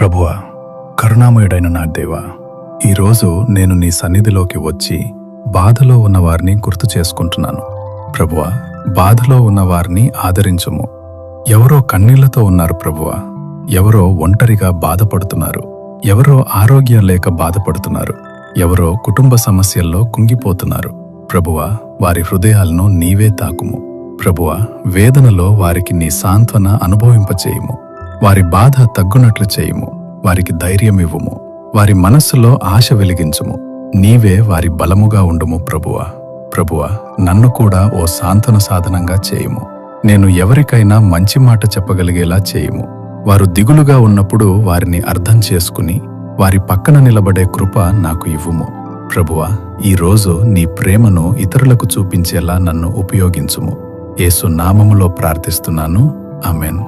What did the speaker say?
ప్రభువా, కరుణామయుడైన నా దేవా, ఈరోజు నేను నీ సన్నిధిలోకి వచ్చి బాధలో ఉన్నవారిని గుర్తు చేసుకుంటున్నాను. ప్రభువా, బాధలో ఉన్నవారిని ఆదరించుము. ఎవరో కన్నీళ్లతో ఉన్నారు ప్రభువా, ఎవరో ఒంటరిగా బాధపడుతున్నారు, ఎవరో ఆరోగ్యం లేక బాధపడుతున్నారు, ఎవరో కుటుంబ సమస్యల్లో కుంగిపోతున్నారు. ప్రభువా, వారి హృదయాలను నీవే తాకుము. ప్రభువా, వేదనలో వారికి నీ సాంత్వన అనుభవింపచేయుము. వారి బాధ తగ్గునట్లు చేయుము. వారికి ధైర్యం ఇవ్వుము. వారి మనస్సులో ఆశ వెలిగించుము. నీవే వారి బలముగా ఉండుము. ప్రభువా, నన్ను కూడా ఓ సాంత్వన సాధనంగా చేయుము. నేను ఎవరికైనా మంచి మాట చెప్పగలిగేలా చేయుము. వారు దిగులుగా ఉన్నప్పుడు వారిని అర్థం చేసుకుని వారి పక్కన నిలబడే కృప నాకు ఇవ్వుము. ప్రభువా, ఈరోజు నీ ప్రేమను ఇతరులకు చూపించేలా నన్ను ఉపయోగించుము. యేసు నామములో ప్రార్థిస్తున్నాను. ఆమేన్.